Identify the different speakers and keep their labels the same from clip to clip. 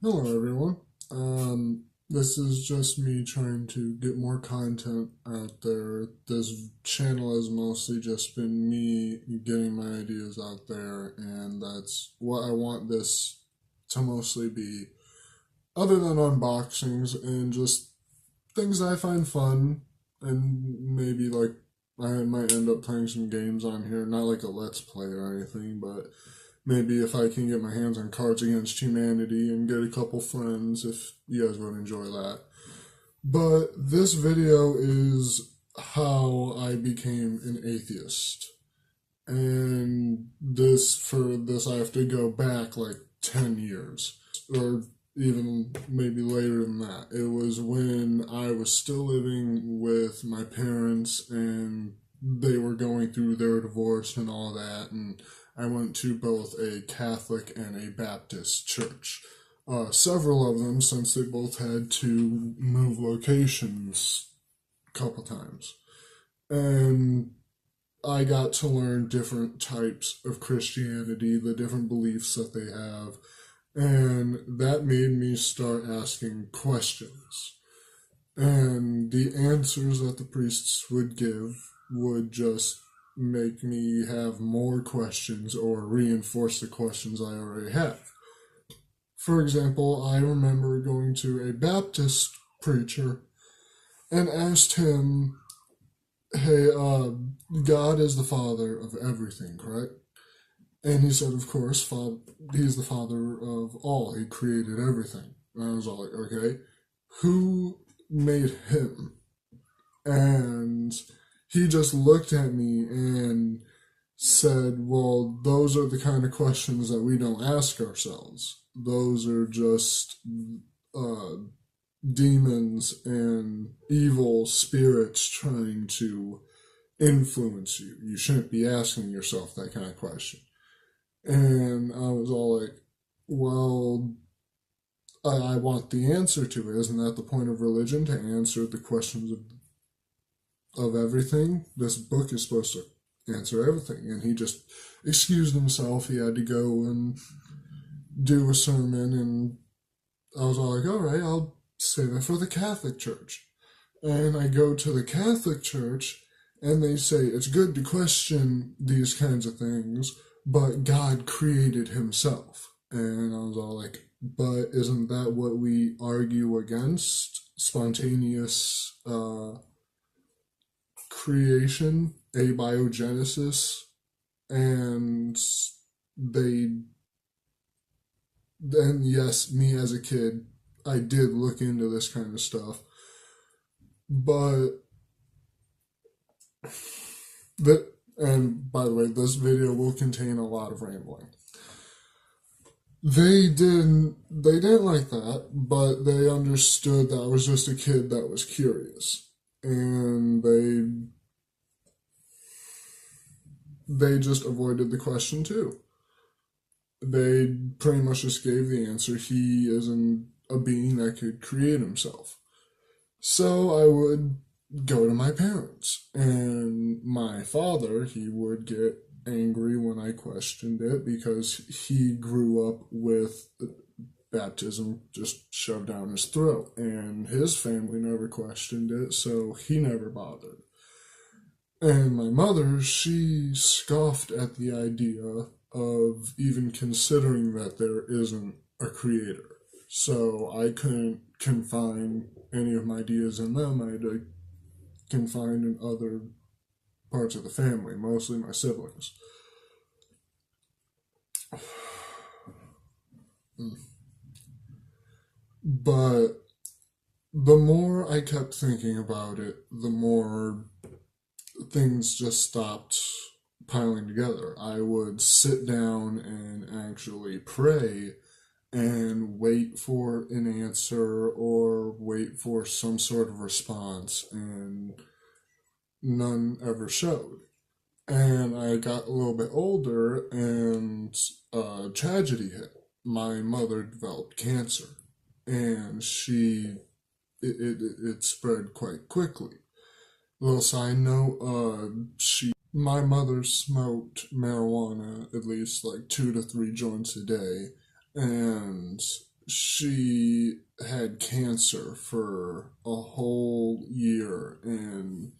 Speaker 1: Hello, everyone. This is just me trying to get more content out there. This channel has mostly just been me getting my ideas out there, and that's what I want this to mostly be, other than unboxings and just things I find fun, and maybe like I might end up playing some games on here, not like a let's play or anything, but maybe if I can get my hands on Cards Against Humanity and get a couple friends, if you guys would enjoy that. But this video is how I became an atheist. And for this I have to go back like 10 years, or even maybe later than that. It was when I was still living with my parents and they were going through their divorce and all that, and I went to both a Catholic and a Baptist church. Several of them, since they both had to move locations a couple times. And I got to learn different types of Christianity, the different beliefs that they have, and that made me start asking questions. And the answers that the priests would give would just make me have more questions or reinforce the questions I already have. For example, I remember going to a Baptist preacher and asked him, hey, God is the Father of everything, correct? And he said, of course, he's the Father of all. He created everything. And I was all like, okay, who made him? And he just looked at me and said, well, those are the kind of questions that we don't ask ourselves. Those are just demons and evil spirits trying to influence you. You shouldn't be asking yourself that kind of question. And I was all like, well, I want the answer to it. Isn't that the point of religion, to answer the questions of everything? This book is supposed to answer everything. And he just excused himself. He had to go and do a sermon, and I was all like, all right, I'll say that for the Catholic Church. And I go to the Catholic Church, and they say it's good to question these kinds of things, but God created himself. And I was all like, but isn't that what we argue against? Spontaneous creation, abiogenesis, and then yes, me as a kid, I did look into this kind of stuff, but and by the way, this video will contain a lot of rambling. They didn't like that, but they understood that I was just a kid that was curious, and they just avoided the question too. They pretty much just gave the answer. He isn't a being that could create himself. So I would go to my parents, and my father, he would get angry when I questioned it because he grew up with baptism just shoved down his throat, and his family never questioned it, so he never bothered. And my mother, she scoffed at the idea of even considering that there isn't a creator. So I couldn't confine any of my ideas in them. I had to confine in other parts of the family, mostly my siblings. But the more I kept thinking about it, the more things just stopped piling together. I would sit down and actually pray and wait for an answer or wait for some sort of response, and none ever showed. And I got a little bit older, and tragedy hit. My mother developed cancer, and it spread quite quickly. Little side note, my mother smoked marijuana at least like 2 to 3 joints a day, and she had cancer for a whole year, and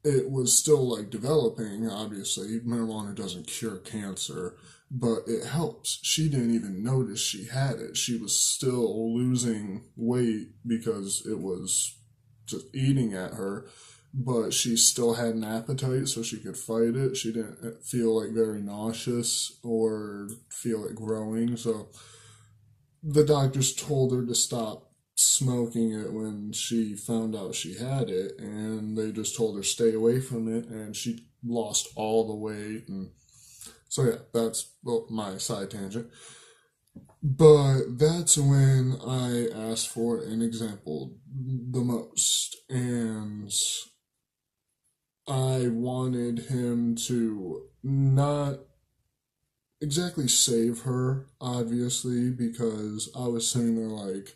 Speaker 1: it was still like developing. Obviously, marijuana doesn't cure cancer, but it helps. She didn't even notice she had it. She was still losing weight because it was just eating at her, but she still had an appetite, so she could fight it. She didn't feel like very nauseous or feel it growing. So the doctors told her to stop smoking it when she found out she had it, and they just told her stay away from it, and she lost all the weight. And so yeah, that's, well, my side tangent. But that's when I asked for an example the most, and I wanted him to not exactly save her, obviously, because I was sitting there like,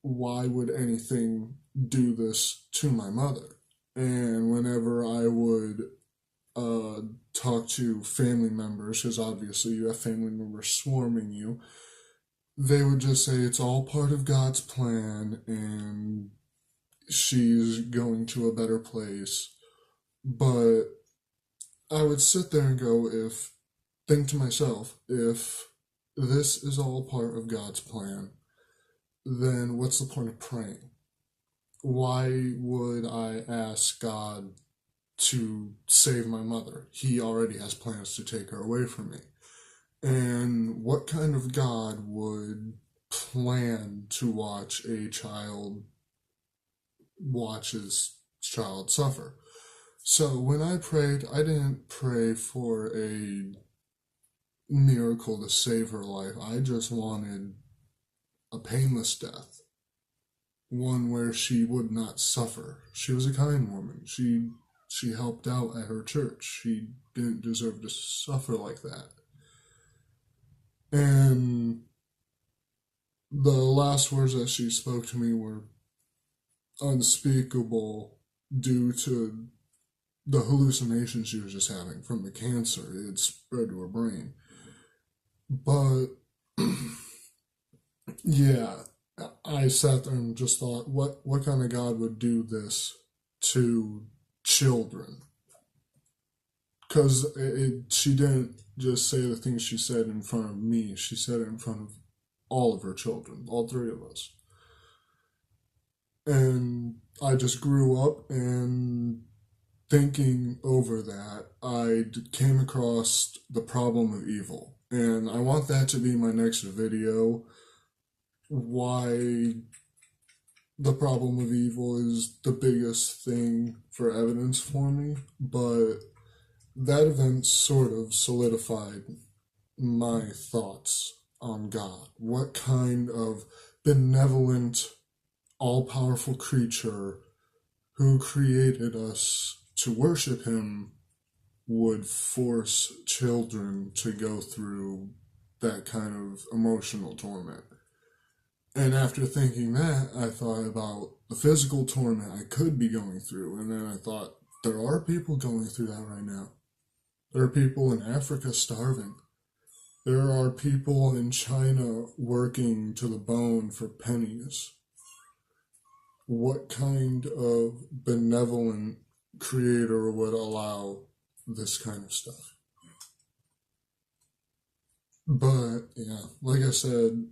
Speaker 1: why would anything do this to my mother? And whenever I would uh, talk to family members, because obviously you have family members swarming you, they would just say it's all part of God's plan and she's going to a better place. But I would sit there and go, think to myself, if this is all part of God's plan, then what's the point of praying? Why would I ask God to save my mother? He already has plans to take her away from me. And what kind of God would plan to watch his child suffer? So when I prayed, I didn't pray for a miracle to save her life. I just wanted a painless death, one where she would not suffer. She was a kind woman. She helped out at her church. She didn't deserve to suffer like that. And the last words that she spoke to me were unspeakable due to the hallucinations she was just having from the cancer. It had spread to her brain. But yeah, I sat there and just thought, what kind of God would do this to children? Because she didn't just say the things she said in front of me, she said it in front of all of her children, all three of us. And I just grew up, and thinking over that, I came across the problem of evil. And I want that to be my next video. Why the problem of evil is the biggest thing for evidence for me. But that event sort of solidified my thoughts on God. What kind of benevolent, all powerful creature who created us to worship him would force children to go through that kind of emotional torment? And after thinking that, I thought about the physical torment I could be going through, and then I thought, there are people going through that right now. There are people in Africa starving. There are people in China working to the bone for pennies. What kind of benevolent creator would allow this kind of stuff? But yeah, like I said,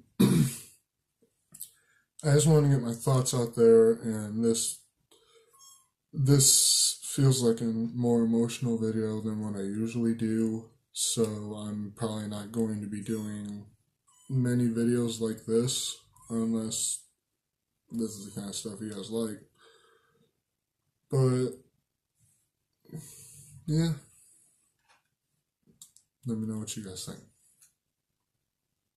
Speaker 1: I just want to get my thoughts out there, and this feels like a more emotional video than what I usually do, so I'm probably not going to be doing many videos like this unless this is the kind of stuff you guys like. But yeah, let me know what you guys think.